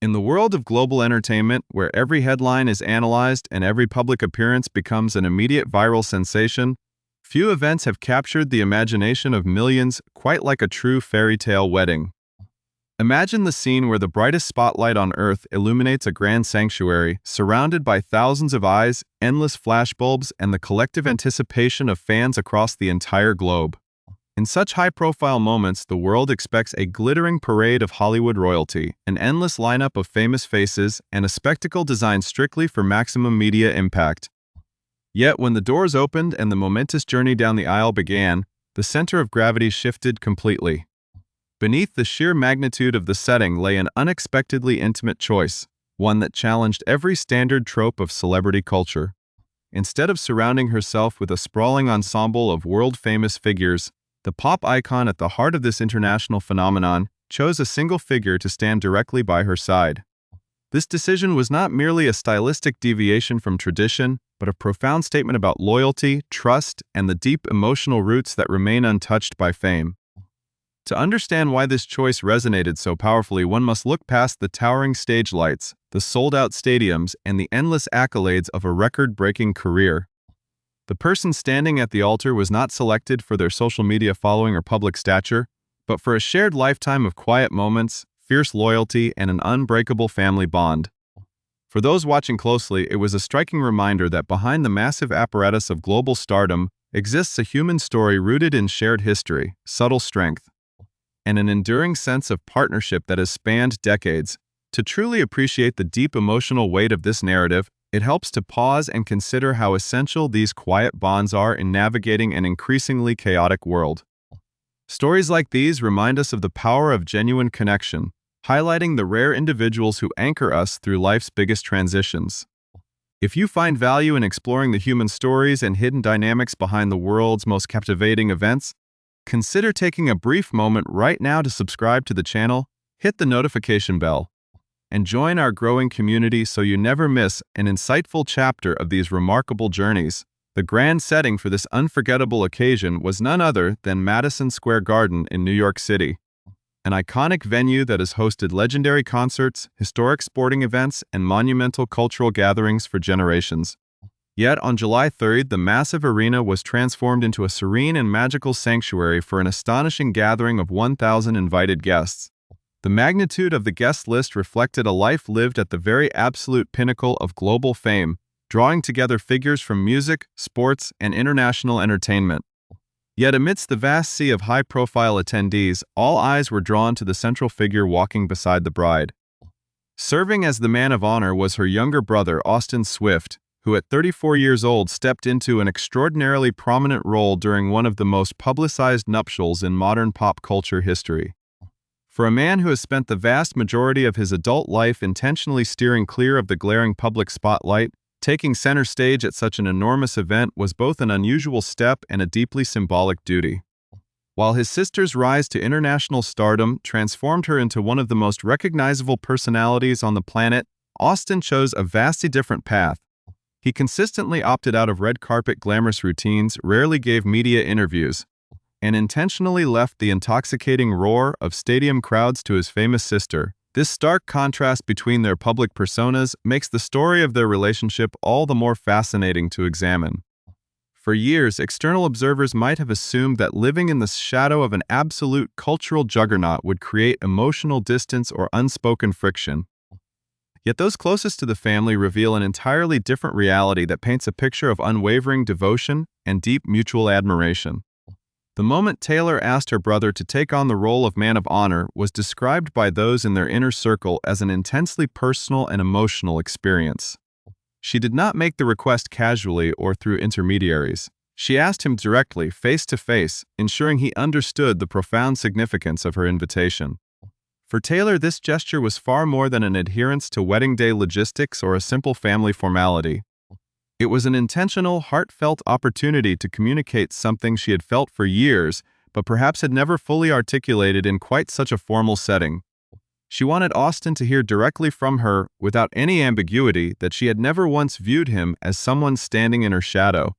In the world of global entertainment, where every headline is analyzed and every public appearance becomes an immediate viral sensation, few events have captured the imagination of millions quite like a true fairy tale wedding. Imagine the scene where the brightest spotlight on Earth illuminates a grand sanctuary, surrounded by thousands of eyes, endless flashbulbs, and the collective anticipation of fans across the entire globe. In such high-profile moments, the world expects a glittering parade of Hollywood royalty, an endless lineup of famous faces, and a spectacle designed strictly for maximum media impact. Yet, when the doors opened and the momentous journey down the aisle began, the center of gravity shifted completely. Beneath the sheer magnitude of the setting lay an unexpectedly intimate choice, one that challenged every standard trope of celebrity culture. Instead of surrounding herself with a sprawling ensemble of world-famous figures, the pop icon at the heart of this international phenomenon chose a single figure to stand directly by her side. This decision was not merely a stylistic deviation from tradition, but a profound statement about loyalty, trust, and the deep emotional roots that remain untouched by fame. To understand why this choice resonated so powerfully, one must look past the towering stage lights, the sold-out stadiums, and the endless accolades of a record-breaking career. The person standing at the altar was not selected for their social media following or public stature, but for a shared lifetime of quiet moments, fierce loyalty, and an unbreakable family bond. For those watching closely, it was a striking reminder that behind the massive apparatus of global stardom exists a human story rooted in shared history, subtle strength, and an enduring sense of partnership that has spanned decades. To truly appreciate the deep emotional weight of this narrative, it helps to pause and consider how essential these quiet bonds are in navigating an increasingly chaotic world. Stories like these remind us of the power of genuine connection, highlighting the rare individuals who anchor us through life's biggest transitions. If you find value in exploring the human stories and hidden dynamics behind the world's most captivating events, consider taking a brief moment right now to subscribe to the channel, hit the notification bell, and join our growing community so you never miss an insightful chapter of these remarkable journeys. The grand setting for this unforgettable occasion was none other than Madison Square Garden in New York City, an iconic venue that has hosted legendary concerts, historic sporting events, and monumental cultural gatherings for generations. Yet on July 3rd, the massive arena was transformed into a serene and magical sanctuary for an astonishing gathering of 1,000 invited guests. The magnitude of the guest list reflected a life lived at the very absolute pinnacle of global fame, drawing together figures from music, sports, and international entertainment. Yet amidst the vast sea of high-profile attendees, all eyes were drawn to the central figure walking beside the bride. Serving as the man of honor was her younger brother, Austin Swift, who at 34 years old stepped into an extraordinarily prominent role during one of the most publicized nuptials in modern pop culture history. For a man who has spent the vast majority of his adult life intentionally steering clear of the glaring public spotlight, taking center stage at such an enormous event was both an unusual step and a deeply symbolic duty. While his sister's rise to international stardom transformed her into one of the most recognizable personalities on the planet, Austin chose a vastly different path. He consistently opted out of red carpet glamorous routines, rarely gave media interviews, and intentionally left the intoxicating roar of stadium crowds to his famous sister. This stark contrast between their public personas makes the story of their relationship all the more fascinating to examine. For years, external observers might have assumed that living in the shadow of an absolute cultural juggernaut would create emotional distance or unspoken friction. Yet those closest to the family reveal an entirely different reality that paints a picture of unwavering devotion and deep mutual admiration. The moment Taylor asked her brother to take on the role of man of honor was described by those in their inner circle as an intensely personal and emotional experience. She did not make the request casually or through intermediaries. She asked him directly, face to face, ensuring he understood the profound significance of her invitation. For Taylor, this gesture was far more than an adherence to wedding day logistics or a simple family formality. It was an intentional, heartfelt opportunity to communicate something she had felt for years, but perhaps had never fully articulated in quite such a formal setting. She wanted Austin to hear directly from her, without any ambiguity, that she had never once viewed him as someone standing in her shadow.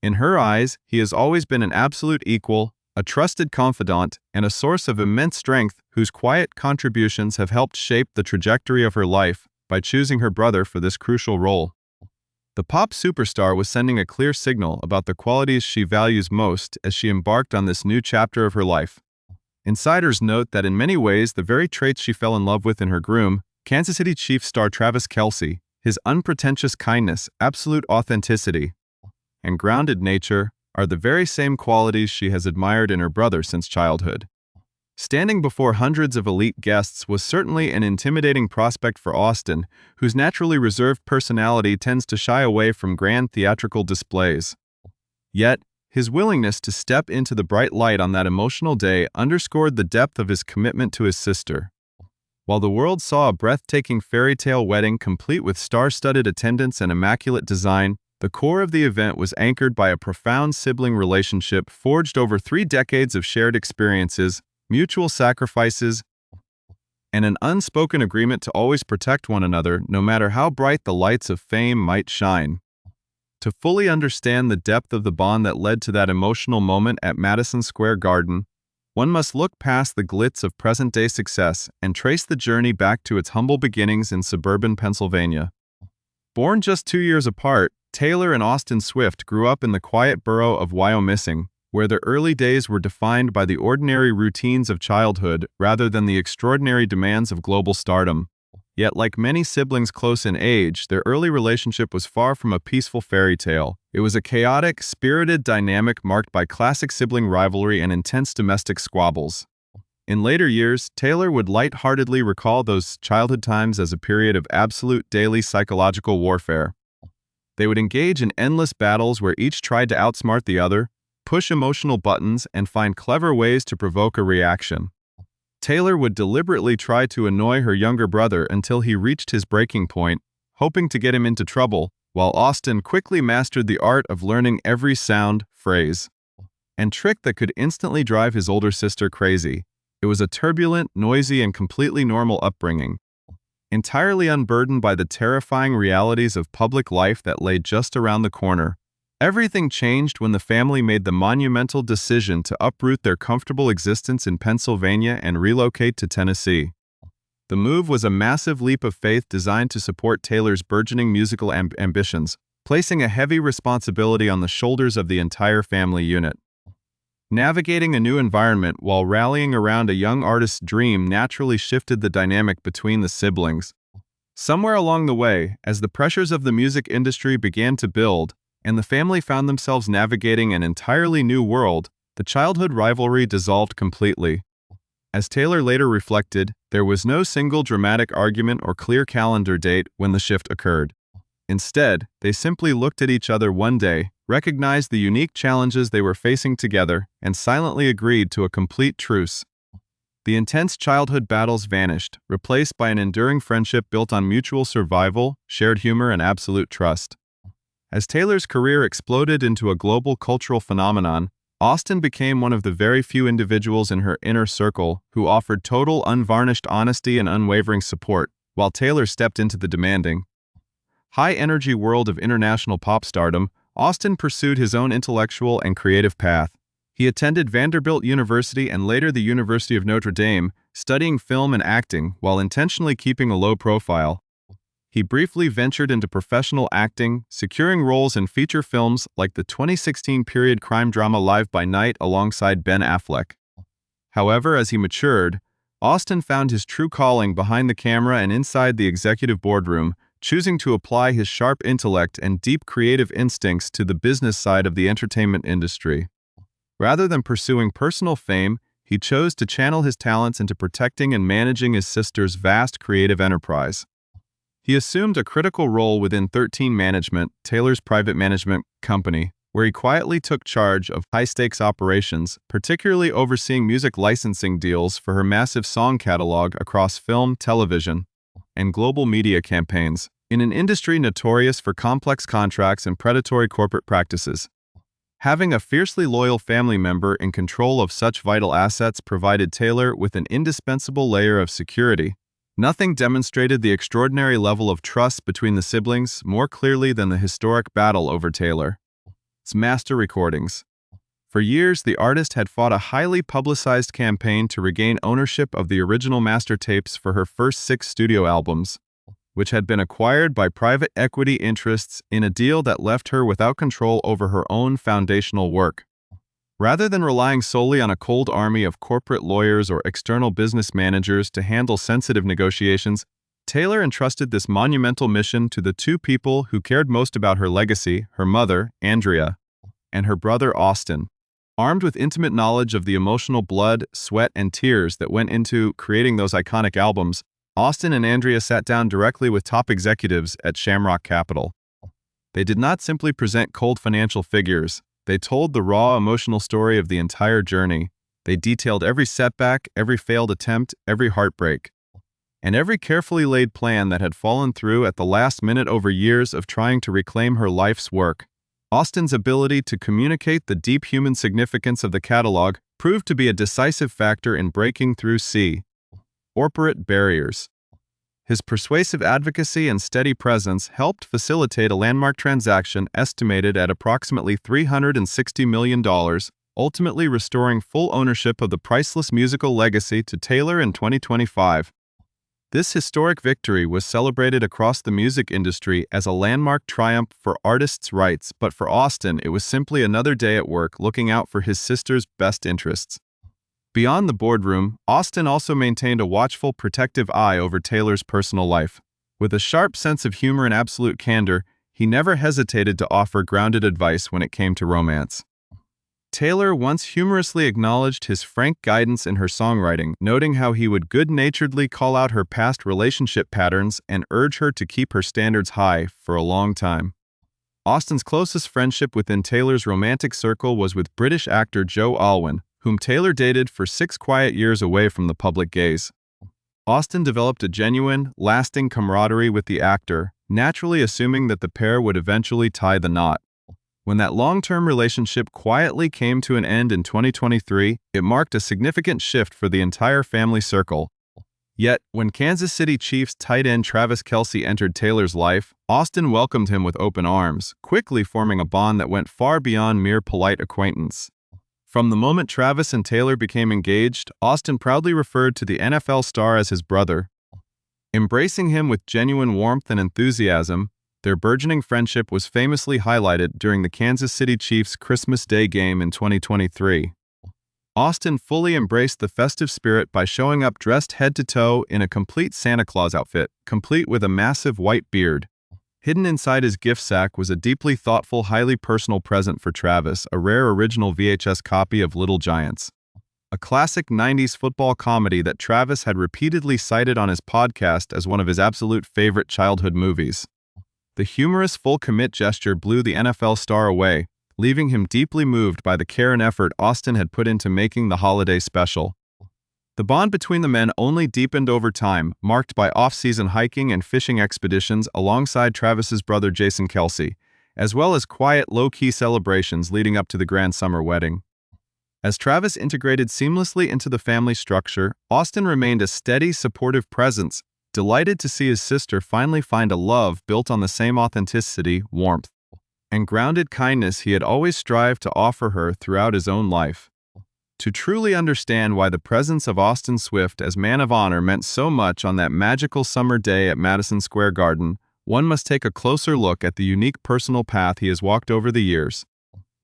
In her eyes, he has always been an absolute equal, a trusted confidant, and a source of immense strength whose quiet contributions have helped shape the trajectory of her life by choosing her brother for this crucial role. The pop superstar was sending a clear signal about the qualities she values most as she embarked on this new chapter of her life. Insiders note that in many ways the very traits she fell in love with in her groom, Kansas City Chiefs star Travis Kelce, his unpretentious kindness, absolute authenticity, and grounded nature, are the very same qualities she has admired in her brother since childhood. Standing before hundreds of elite guests was certainly an intimidating prospect for Austin, whose naturally reserved personality tends to shy away from grand theatrical displays. Yet, his willingness to step into the bright light on that emotional day underscored the depth of his commitment to his sister. While the world saw a breathtaking fairy tale wedding complete with star-studded attendance and immaculate design, the core of the event was anchored by a profound sibling relationship forged over 3 decades of shared experiences, mutual sacrifices, and an unspoken agreement to always protect one another no matter how bright the lights of fame might shine. To fully understand the depth of the bond that led to that emotional moment at Madison Square Garden, one must look past the glitz of present-day success and trace the journey back to its humble beginnings in suburban Pennsylvania. Born just 2 years apart, Taylor and Austin Swift grew up in the quiet borough of Wyomissing, where their early days were defined by the ordinary routines of childhood rather than the extraordinary demands of global stardom. Yet, like many siblings close in age, their early relationship was far from a peaceful fairy tale. It was a chaotic, spirited dynamic marked by classic sibling rivalry and intense domestic squabbles. In later years, Taylor would lightheartedly recall those childhood times as a period of absolute daily psychological warfare. They would engage in endless battles where each tried to outsmart the other, push emotional buttons, and find clever ways to provoke a reaction. Taylor would deliberately try to annoy her younger brother until he reached his breaking point, hoping to get him into trouble, while Austin quickly mastered the art of learning every sound, phrase, and trick that could instantly drive his older sister crazy. It was a turbulent, noisy, and completely normal upbringing, entirely unburdened by the terrifying realities of public life that lay just around the corner. Everything changed when the family made the monumental decision to uproot their comfortable existence in Pennsylvania and relocate to Tennessee. The move was a massive leap of faith designed to support Taylor's burgeoning musical ambitions, placing a heavy responsibility on the shoulders of the entire family unit. Navigating a new environment while rallying around a young artist's dream naturally shifted the dynamic between the siblings. Somewhere along the way, as the pressures of the music industry began to build, and the family found themselves navigating an entirely new world, the childhood rivalry dissolved completely. As Taylor later reflected, there was no single dramatic argument or clear calendar date when the shift occurred. Instead, they simply looked at each other one day, recognized the unique challenges they were facing together, and silently agreed to a complete truce. The intense childhood battles vanished, replaced by an enduring friendship built on mutual survival, shared humor, and absolute trust. As Taylor's career exploded into a global cultural phenomenon, Austin became one of the very few individuals in her inner circle who offered total, unvarnished honesty and unwavering support, while Taylor stepped into the demanding, high-energy world of international pop stardom. Austin pursued his own intellectual and creative path. He attended Vanderbilt University and later the University of Notre Dame, studying film and acting while intentionally keeping a low profile. He briefly ventured into professional acting, securing roles in feature films like the 2016 period crime drama Live by Night alongside Ben Affleck. However, as he matured, Austin found his true calling behind the camera and inside the executive boardroom, choosing to apply his sharp intellect and deep creative instincts to the business side of the entertainment industry. Rather than pursuing personal fame, he chose to channel his talents into protecting and managing his sister's vast creative enterprise. He assumed a critical role within 13 Management, Taylor's private management company, where he quietly took charge of high-stakes operations, particularly overseeing music licensing deals for her massive song catalog across film, television, and global media campaigns, in an industry notorious for complex contracts and predatory corporate practices. Having a fiercely loyal family member in control of such vital assets provided Taylor with an indispensable layer of security. Nothing demonstrated the extraordinary level of trust between the siblings more clearly than the historic battle over Taylor's master recordings. For years, the artist had fought a highly publicized campaign to regain ownership of the original master tapes for her first 6 studio albums, which had been acquired by private equity interests in a deal that left her without control over her own foundational work. Rather than relying solely on a cold army of corporate lawyers or external business managers to handle sensitive negotiations, Taylor entrusted this monumental mission to the 2 people who cared most about her legacy, her mother, Andrea, and her brother, Austin. Armed with intimate knowledge of the emotional blood, sweat, and tears that went into creating those iconic albums, Austin and Andrea sat down directly with top executives at Shamrock Capital. They did not simply present cold financial figures. They told the raw emotional story of the entire journey. They detailed every setback, every failed attempt, every heartbreak, and every carefully laid plan that had fallen through at the last minute over years of trying to reclaim her life's work. Austin's ability to communicate the deep human significance of the catalog proved to be a decisive factor in breaking through corporate barriers. His persuasive advocacy and steady presence helped facilitate a landmark transaction estimated at approximately $360 million, ultimately restoring full ownership of the priceless musical legacy to Taylor in 2025. This historic victory was celebrated across the music industry as a landmark triumph for artists' rights, but for Austin, it was simply another day at work looking out for his sister's best interests. Beyond the boardroom, Austin also maintained a watchful, protective eye over Taylor's personal life. With a sharp sense of humor and absolute candor, he never hesitated to offer grounded advice when it came to romance. Taylor once humorously acknowledged his frank guidance in her songwriting, noting how he would good-naturedly call out her past relationship patterns and urge her to keep her standards high for a long time. Austin's closest friendship within Taylor's romantic circle was with British actor Joe Alwyn, whom Taylor dated for 6 quiet years away from the public gaze. Austin developed a genuine, lasting camaraderie with the actor, naturally assuming that the pair would eventually tie the knot. When that long-term relationship quietly came to an end in 2023, it marked a significant shift for the entire family circle. Yet, when Kansas City Chiefs tight end Travis Kelce entered Taylor's life, Austin welcomed him with open arms, quickly forming a bond that went far beyond mere polite acquaintance. From the moment Travis and Taylor became engaged, Austin proudly referred to the NFL star as his brother. Embracing him with genuine warmth and enthusiasm, their burgeoning friendship was famously highlighted during the Kansas City Chiefs' Christmas Day game in 2023. Austin fully embraced the festive spirit by showing up dressed head to toe in a complete Santa Claus outfit, complete with a massive white beard. Hidden inside his gift sack was a deeply thoughtful, highly personal present for Travis, a rare original VHS copy of Little Giants, a classic 90s football comedy that Travis had repeatedly cited on his podcast as one of his absolute favorite childhood movies. The humorous full-commit gesture blew the NFL star away, leaving him deeply moved by the care and effort Austin had put into making the holiday special. The bond between the men only deepened over time, marked by off-season hiking and fishing expeditions alongside Travis's brother Jason Kelce, as well as quiet, low-key celebrations leading up to the grand summer wedding. As Travis integrated seamlessly into the family structure, Austin remained a steady, supportive presence, delighted to see his sister finally find a love built on the same authenticity, warmth, and grounded kindness he had always strived to offer her throughout his own life. To truly understand why the presence of Austin Swift as man of honor meant so much on that magical summer day at Madison Square Garden, one must take a closer look at the unique personal path he has walked over the years.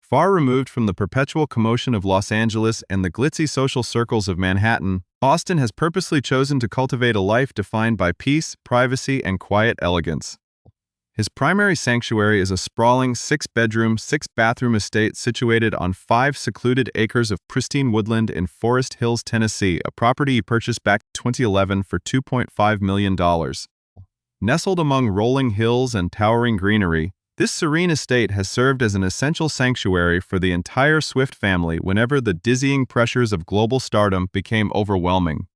Far removed from the perpetual commotion of Los Angeles and the glitzy social circles of Manhattan, Austin has purposely chosen to cultivate a life defined by peace, privacy, and quiet elegance. His primary sanctuary is a sprawling 6-bedroom, 6-bathroom estate situated on 5 secluded acres of pristine woodland in Forest Hills, Tennessee, a property he purchased back in 2011 for $2.5 million. Nestled among rolling hills and towering greenery, this serene estate has served as an essential sanctuary for the entire Swift family whenever the dizzying pressures of global stardom became overwhelming.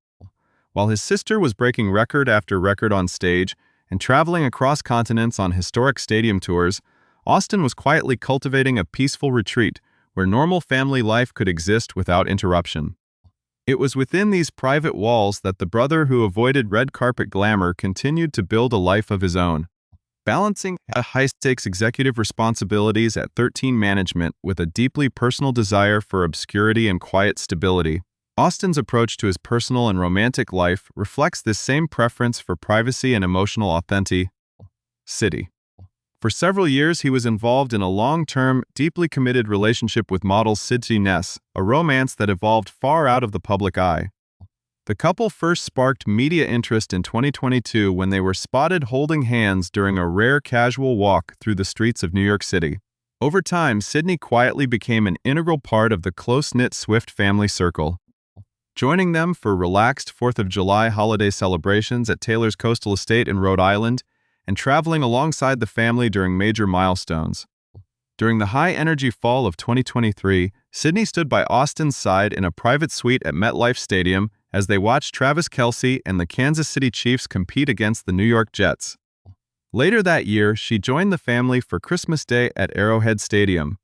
While his sister was breaking record after record on stage, and traveling across continents on historic stadium tours, Austin was quietly cultivating a peaceful retreat where normal family life could exist without interruption. It was within these private walls that the brother who avoided red carpet glamour continued to build a life of his own. Balancing high-stakes executive responsibilities at 13 Management with a deeply personal desire for obscurity and quiet stability, Austin's approach to his personal and romantic life reflects this same preference for privacy and emotional authenticity. For several years, he was involved in a long-term, deeply committed relationship with model Sydney Ness, a romance that evolved far out of the public eye. The couple first sparked media interest in 2022 when they were spotted holding hands during a rare casual walk through the streets of New York City. Over time, Sydney quietly became an integral part of the close-knit Swift family circle, joining them for relaxed 4th of July holiday celebrations at Taylor's coastal estate in Rhode Island, and traveling alongside the family during major milestones. During the high-energy fall of 2023, Sydney stood by Austin's side in a private suite at MetLife Stadium as they watched Travis Kelce and the Kansas City Chiefs compete against the New York Jets. Later that year, she joined the family for Christmas Day at Arrowhead Stadium,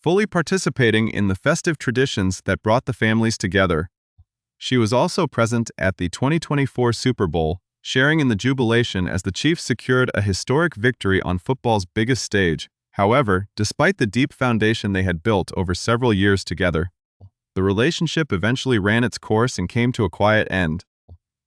fully participating in the festive traditions that brought the families together. She was also present at the 2024 Super Bowl, sharing in the jubilation as the Chiefs secured a historic victory on football's biggest stage. However, despite the deep foundation they had built over several years together, the relationship eventually ran its course and came to a quiet end.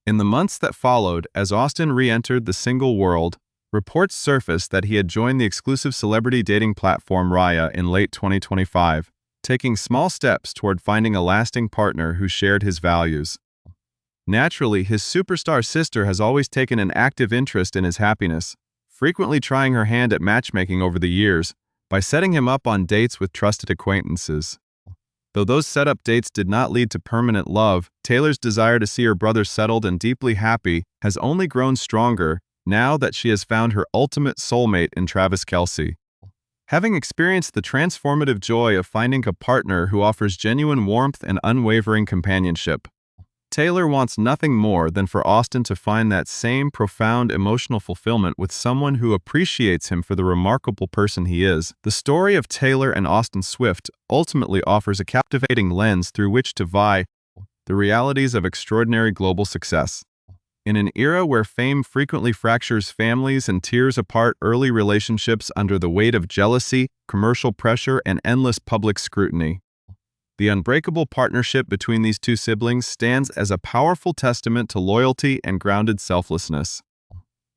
In the months that followed, as Austin re-entered the single world, reports surfaced that he had joined the exclusive celebrity dating platform Raya in late 2025, taking small steps toward finding a lasting partner who shared his values. Naturally, his superstar sister has always taken an active interest in his happiness, frequently trying her hand at matchmaking over the years by setting him up on dates with trusted acquaintances. Though those set-up dates did not lead to permanent love, Taylor's desire to see her brother settled and deeply happy has only grown stronger now that she has found her ultimate soulmate in Travis Kelce. Having experienced the transformative joy of finding a partner who offers genuine warmth and unwavering companionship, Taylor wants nothing more than for Austin to find that same profound emotional fulfillment with someone who appreciates him for the remarkable person he is. The story of Taylor and Austin Swift ultimately offers a captivating lens through which to vie the realities of extraordinary global success. In an era where fame frequently fractures families and tears apart early relationships under the weight of jealousy, commercial pressure, and endless public scrutiny, the unbreakable partnership between these two siblings stands as a powerful testament to loyalty and grounded selflessness.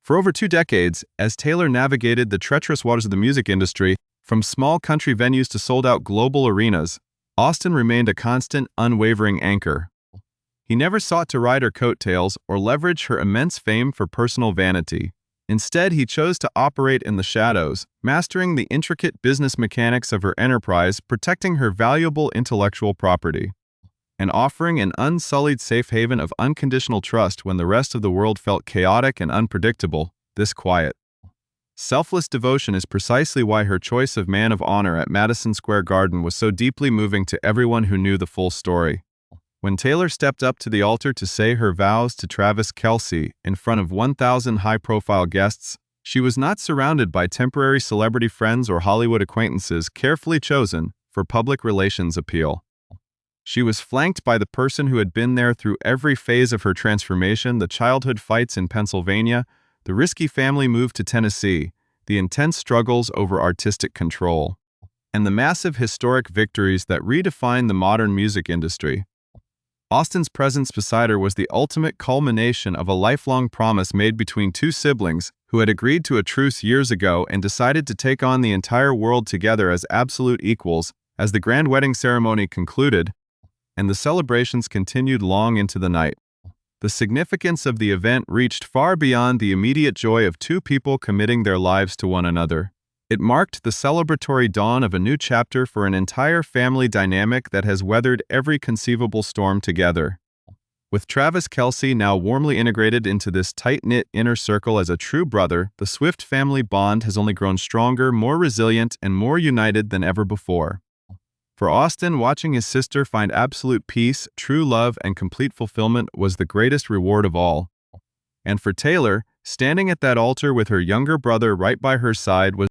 For over 2 decades, as Taylor navigated the treacherous waters of the music industry, from small country venues to sold-out global arenas, Austin remained a constant, unwavering anchor. He never sought to ride her coattails or leverage her immense fame for personal vanity. Instead, he chose to operate in the shadows, mastering the intricate business mechanics of her enterprise, protecting her valuable intellectual property, and offering an unsullied safe haven of unconditional trust when the rest of the world felt chaotic and unpredictable. This quiet, selfless devotion is precisely why her choice of man of honor at Madison Square Garden was so deeply moving to everyone who knew the full story. When Taylor stepped up to the altar to say her vows to Travis Kelce in front of 1,000 high-profile guests, she was not surrounded by temporary celebrity friends or Hollywood acquaintances carefully chosen for public relations appeal. She was flanked by the person who had been there through every phase of her transformation: the childhood fights in Pennsylvania, the risky family move to Tennessee, the intense struggles over artistic control, and the massive historic victories that redefined the modern music industry. Austin's presence beside her was the ultimate culmination of a lifelong promise made between two siblings who had agreed to a truce years ago and decided to take on the entire world together as absolute equals. As the grand wedding ceremony concluded and the celebrations continued long into the night, the significance of the event reached far beyond the immediate joy of two people committing their lives to one another. It marked the celebratory dawn of a new chapter for an entire family dynamic that has weathered every conceivable storm together. With Travis Kelce now warmly integrated into this tight-knit inner circle as a true brother, the Swift family bond has only grown stronger, more resilient, and more united than ever before. For Austin, watching his sister find absolute peace, true love, and complete fulfillment was the greatest reward of all. And for Taylor, standing at that altar with her younger brother right by her side was